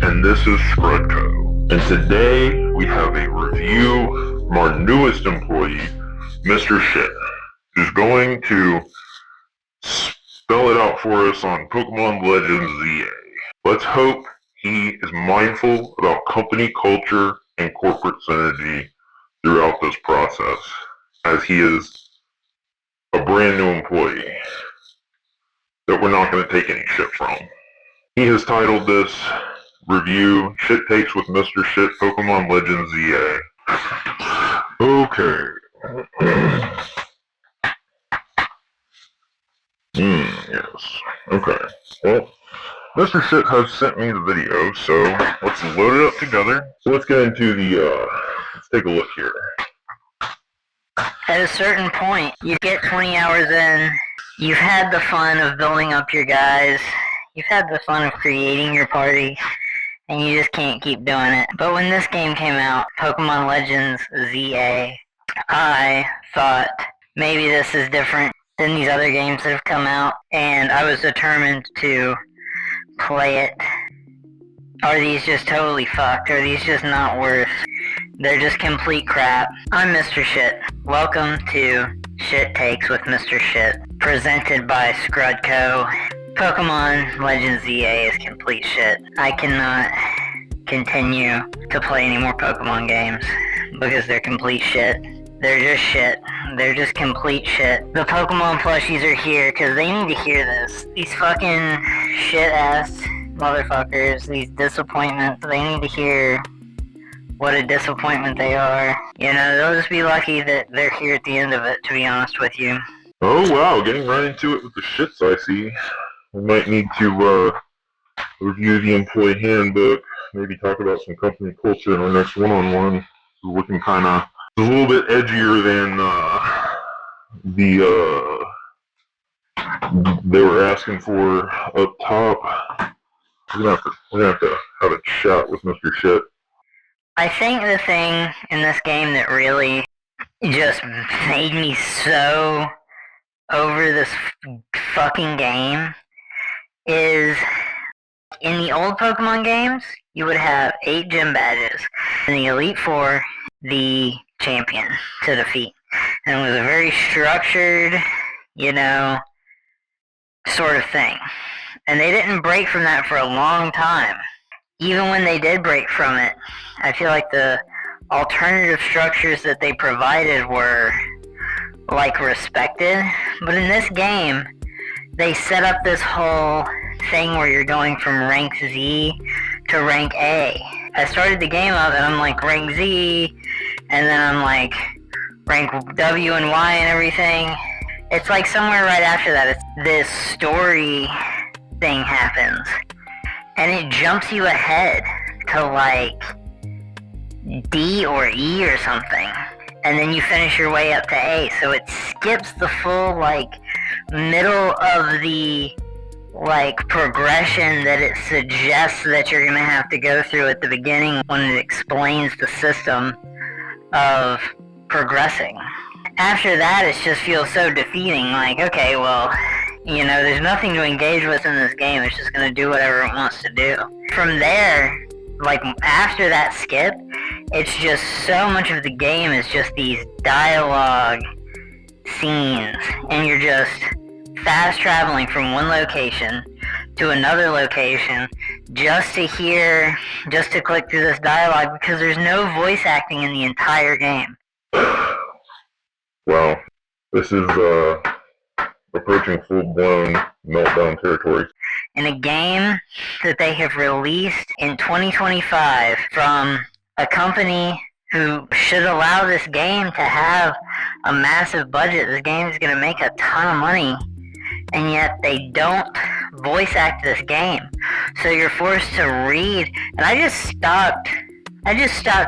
and this is Scrud And today we have a review from our newest employee, Mr. Shit, who's going to spell it out for us on Pokémon Legends Z-A. Let's hope he is mindful about company culture and corporate synergy throughout this process, as he is a brand new employee that we're not going to take any shit from. He has titled this review, Shit Takes with Mr. Shit, Pokémon Legends Z-A. Okay. Yes. Okay. Well, Mr. Shit has sent me the video, so let's load it up together. So let's get into the, let's take a look here. At a certain point, you get 20 hours in, you've had the fun of building up your guys, you've had the fun of creating your party, and you just can't keep doing it. But when this game came out, Pokémon Legends Z-A, I thought maybe this is different than these other games that have come out, and I was determined to play it. Are these just totally fucked? Are these just not worth? They're just complete crap. I'm Mr. Shit. Welcome to Shit Takes with Mr. Shit, presented by Scrud Co. Pokemon Legends Z-A is complete shit. I cannot continue to play any more Pokemon games because they're complete shit. They're just shit. They're just complete shit. The Pokemon plushies are here because they need to hear this. These fucking shit-ass motherfuckers, these disappointments, they need to hear what a disappointment they are. You know, they'll just be lucky that they're here at the end of it, to be honest with you. Oh wow, getting right into it with the shits I see. We might need to review the employee handbook, maybe talk about some company culture in our next one-on-one. We're looking kind of a little bit edgier than they were asking for up top. We're gonna have to have a chat with Mr. Shit. I think the thing in this game that really just made me so over this fucking game is, in the old Pokemon games, you would have 8 gym badges. In the Elite Four, the champion to defeat. And it was a very structured, you know, sort of thing. And they didn't break from that for a long time. Even when they did break from it, I feel like the alternative structures that they provided were, like, respected. But in this game, they set up this whole thing where you're going from rank Z to rank A. I started the game up and I'm like rank Z, and then I'm like rank W and Y and everything. It's like somewhere right after that, this story thing happens, and it jumps you ahead to like D or E or something, and then you finish your way up to A. So it skips the full like middle of the like progression that it suggests that you're gonna have to go through at the beginning when it explains the system of progressing. After that, it just feels so defeating. Like, okay, well, you know, there's nothing to engage with in this game. It's just gonna do whatever it wants to do. From there, like after that skip, it's just so much of the game is just these dialogue scenes, and you're just fast traveling from one location to another location just to click through this dialogue, because there's no voice acting in the entire game. Wow, this is approaching full-blown meltdown territory. In a game that they have released in 2025 from a company who should allow this game to have a massive budget. This game is going to make a ton of money, and yet they don't voice act this game. So you're forced to read, and I just stopped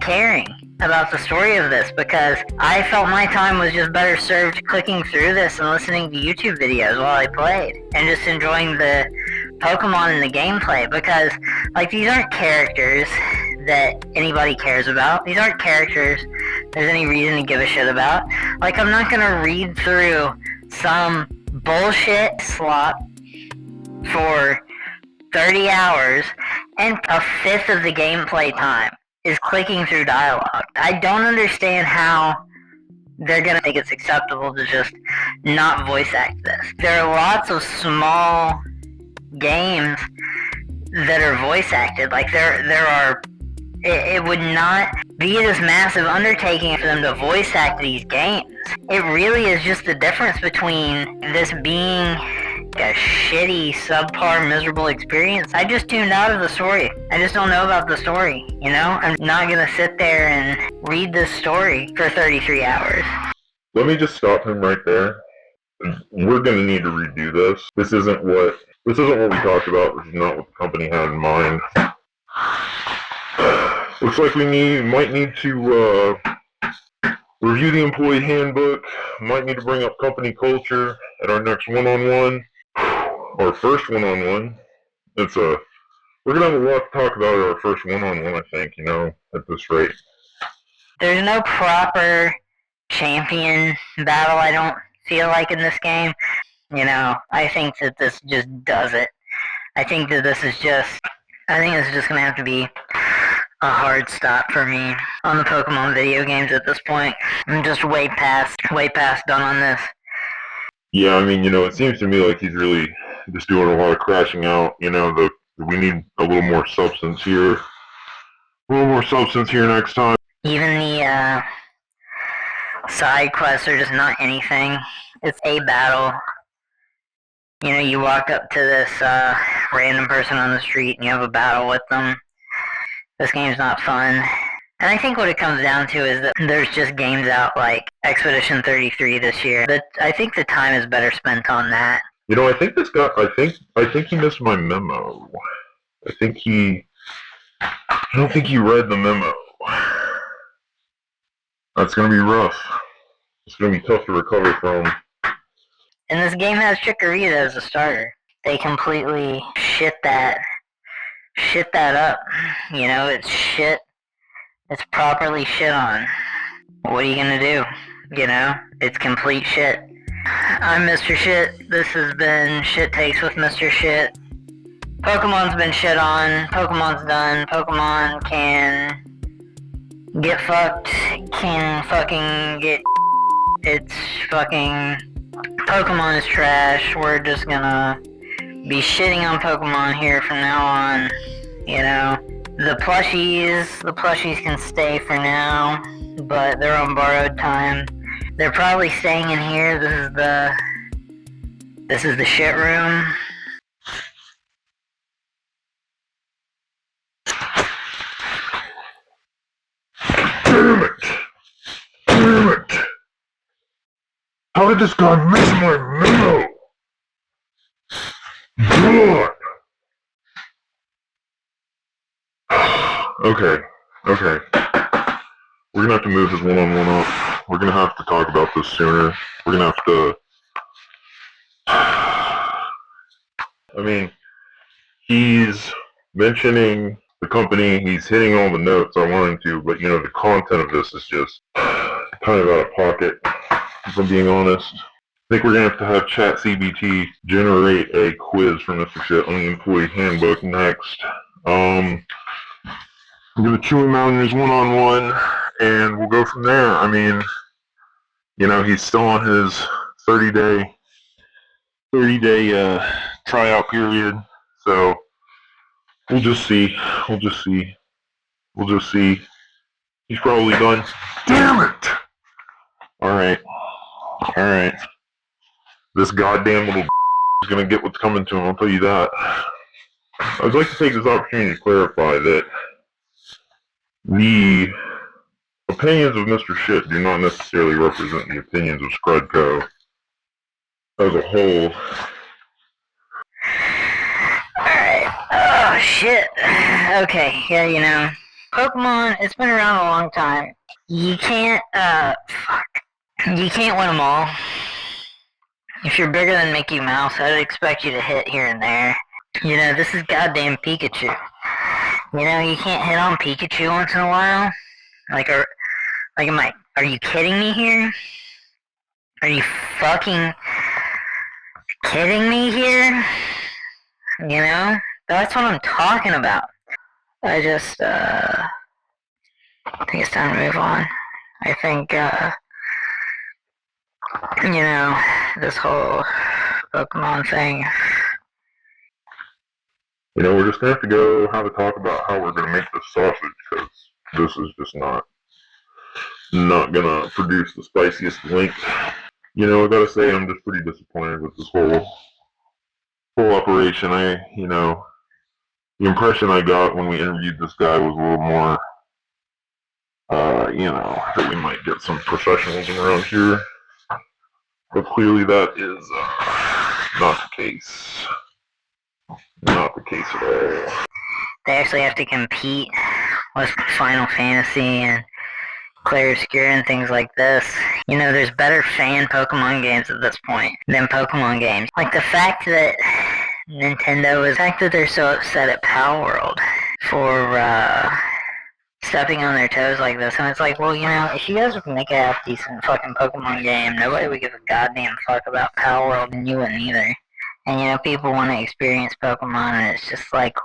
caring about the story of this, because I felt my time was just better served clicking through this and listening to YouTube videos while I played, and just enjoying the Pokemon and the gameplay, because like these aren't characters that anybody cares about. These aren't characters there's any reason to give a shit about. Like, I'm not gonna read through some bullshit slop for 30 hours And a fifth of the gameplay time is clicking through dialogue. I don't understand how they're gonna think it's acceptable to just not voice act this. There are lots of small games that are voice acted. Like there are. It would not be this massive undertaking for them to voice act these games. It really is just the difference between this being a shitty, subpar, miserable experience. I just tuned out of the story. I just don't know about the story, you know? I'm not gonna sit there and read this story for 33 hours. Let me just stop him right there. We're gonna need to redo this. This isn't what we talked about. This is not what the company had in mind. Looks like we might need to review the employee handbook. Might need to bring up company culture at our next one-on-one, our first one-on-one. We're gonna have a lot to talk about at our first one-on-one. I think, at this rate. There's no proper champion battle. I don't feel like in this game. I think that this just does it. I think this is just gonna have to be a hard stop for me on the Pokemon video games at this point. I'm just way past done on this. Yeah, I mean, it seems to me like he's really just doing a lot of crashing out. We need a little more substance here. A little more substance here next time. Even the side quests are just not anything. It's a battle. You walk up to this random person on the street and you have a battle with them. This game's not fun. And I think what it comes down to is that there's just games out like Expedition 33 this year. But I think the time is better spent on that. I think this guy, I think he missed my memo. I don't think he read the memo. That's gonna be rough. It's gonna be tough to recover from. And this game has Chikorita as a starter. They completely shit that up. It's shit. It's properly shit on. What are you gonna do? It's complete shit. I'm Mr. Shit. This has been Shit Takes with Mr. Shit. Pokemon's been shit on. Pokemon's done. Pokemon can get fucked. Can fucking get. It's fucking. Pokemon is trash. We're just gonna be shitting on Pokemon here from now on. The plushies can stay for now, but they're on borrowed time. They're probably staying in here. This is the shit room. Damn it! Damn it! How did this guy miss my memo? God! Okay. We're gonna have to move his one-on-one up. We're gonna have to talk about this sooner. We're gonna have to... I mean, he's mentioning the company, he's hitting all the notes I want him to, but the content of this is just kind of out of pocket, if I'm being honest. I think we're going to have ChatGPT generate a quiz for Mr. Shit on the employee handbook next. I'm going to chew him out in his one-on-one, and we'll go from there. I mean, he's still on his 30-day tryout period, so we'll just see. He's probably done. Damn it! Alright. This goddamn little is gonna get what's coming to him, I'll tell you that. I'd like to take this opportunity to clarify that the opinions of Mr. Shit do not necessarily represent the opinions of Scrud Co. as a whole. Alright. Oh, shit. Okay, yeah, Pokemon, it's been around a long time. You can't, You can't win them all. If you're bigger than Mickey Mouse, I'd expect you to hit here and there. This is goddamn Pikachu. You can't hit on Pikachu once in a while? Are you kidding me here? Are you fucking kidding me here? That's what I'm talking about. I just think it's time to move on. I think this whole Pokemon thing. We're just gonna have to go have a talk about how we're gonna make the sausage, because this is just not gonna produce the spiciest link. I gotta say, I'm just pretty disappointed with this whole operation. The impression I got when we interviewed this guy was a little more, that we might get some professionalism around here. But clearly that is not the case. Not the case at all. They actually have to compete with Final Fantasy and Clear Obscure and things like this. There's better fan Pokemon games at this point than Pokemon games. Like the fact that the fact that they're so upset at Power World for stepping on their toes like this, and it's like, well, if you guys would make a half-decent fucking Pokemon game, nobody would give a goddamn fuck about Power World, and you wouldn't either. And, people want to experience Pokemon, and it's just like,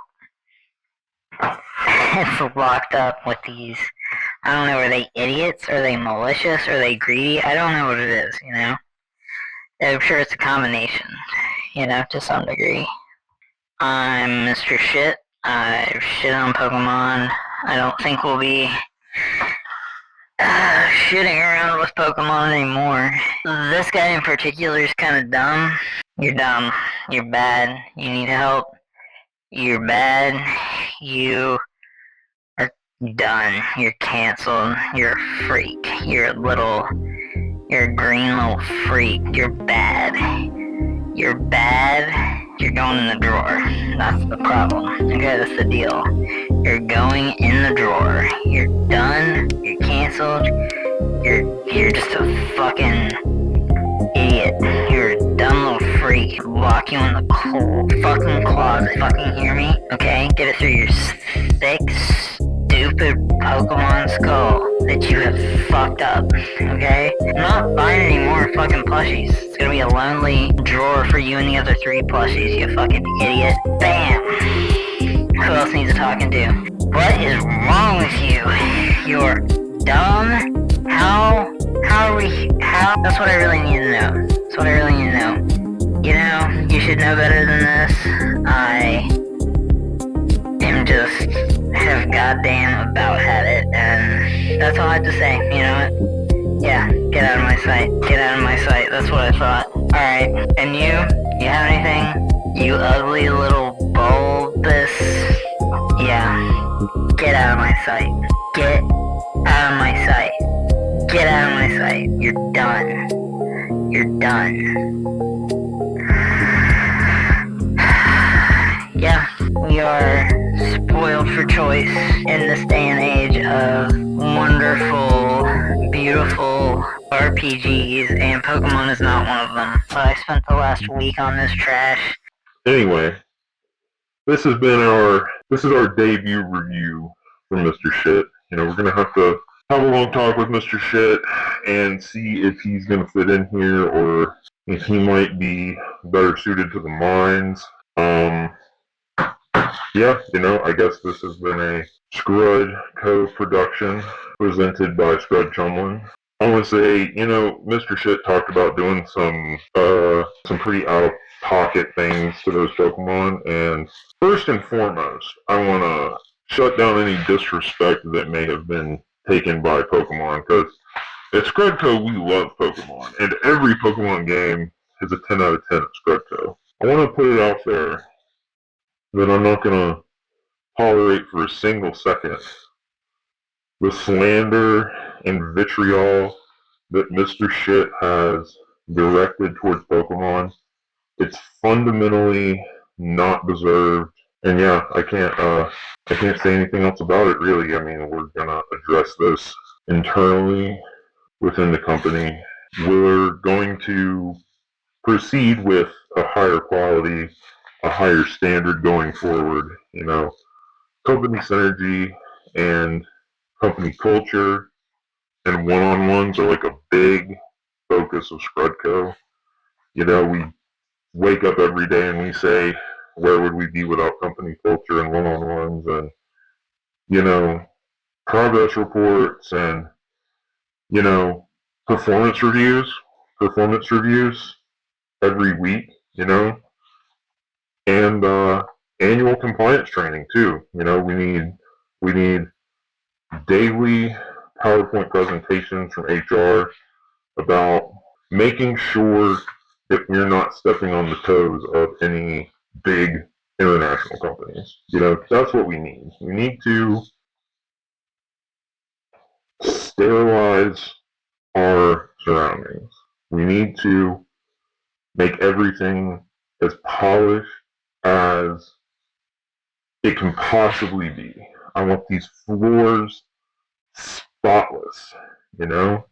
it's locked up with these, I don't know, are they idiots? Are they malicious? Are they greedy? I don't know what it is, I'm sure it's a combination, to some degree. I'm Mr. Shit. I've shit on Pokemon. I don't think we'll be shitting around with Pokemon anymore. This guy in particular is kind of dumb. You're dumb. You're bad. You need help. You're bad. You are done. You're canceled. You're a freak. You're a green little freak. You're bad. You're bad. You're going in the drawer. That's the problem. Okay, that's the deal. You're going in the drawer. You're done. You're canceled. You're just a fucking idiot. You're a dumb little freak. Lock you in the fucking closet. Fucking hear me? Okay? Get it through your thick, stupid Pokemon skull that you have fucked up. Okay? I'm not buying any more fucking plushies. It's gonna be a lonely drawer for you and the other 3 plushies, you fucking idiot. Bam! Who else needs talking to? What is wrong with you? You're dumb? How That's what I really need to know. That's what I really need to know. You should know better than this. I am just have goddamn about had it, and that's all I have to say. You know what? Yeah, get out of my sight. Get out of my sight. That's what I thought. Alright, and you have anything? You ugly little bulbous... Yeah, get out of my sight. Get out of my sight. Get out of my sight. You're done. You're done. Yeah, we are spoiled for choice in this day and age of wonderful, beautiful RPGs, and Pokemon is not one of them. But I spent the last week on this trash. Anyway, this is our debut review from Mr. Shit. We're gonna have to have a long talk with Mr. Shit and see if he's gonna fit in here or if he might be better suited to the mines. Yeah, I guess this has been a Scrud co-production presented by Scrud Chumlin. I want to say, Mr. Shit talked about doing some pretty out-of-pocket things to those Pokemon, and first and foremost, I want to shut down any disrespect that may have been taken by Pokemon, because at Scrudco, we love Pokemon, and every Pokemon game is a 10 out of 10 at Scrudco. I want to put it out there that I'm not going to tolerate for a single second the slander and vitriol that Mr. Shit has directed towards Pokemon. It's fundamentally not deserved. And yeah, I can't say anything else about it, really. I mean, we're gonna address this internally within the company. We're going to proceed with a higher quality, a higher standard going forward. Company synergy and company culture and one-on-ones are like a big focus of Scrudco. We wake up every day and we say, where would we be without company culture and one-on-ones? And you know, progress reports and, you know, performance reviews every week, you know, and annual compliance training too. You know, we need daily PowerPoint presentations from HR about making sure that we're not stepping on the toes of any big international companies. You know, that's what we need. We need to sterilize our surroundings. We need to make everything as polished as it can possibly be. I want these floors spotless, you know?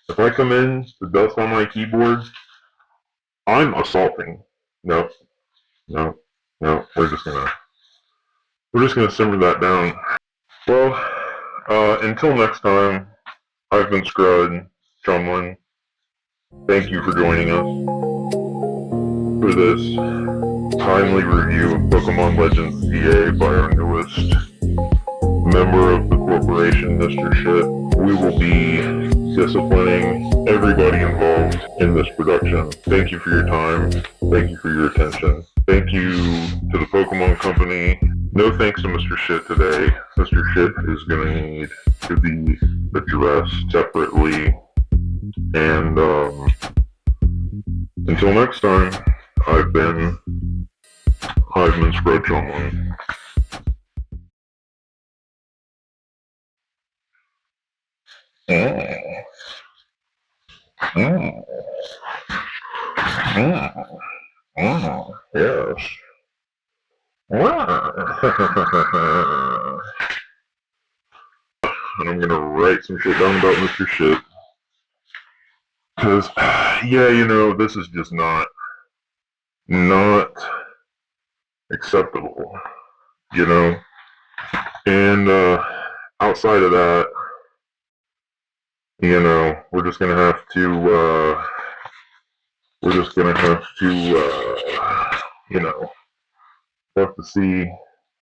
If I come in, the dust on my keyboard, I'm assaulting. No, no, no. We're just gonna simmer that down. Well, until next time, I've been Scrud Chumlin. Thank you for joining us for this timely review of Pokémon Legends Z-A by our newest member of the corporation, Mr. Shit. We will be disciplining everybody involved in this production. Thank you for your time. Thank you for your attention. Thank you to the Pokemon Company. No thanks to Mr. Shit today. Mr. Shit is going to need to be addressed separately. And until next time, I've been Scrud Chumlin. Mm. Mm. Mm. Mm. Yes. And I'm gonna write some shit down about Mr. Shit. Cause, yeah, you know, this is just not acceptable, you know? And, outside of that, you know, we're just gonna have to, you know, have to see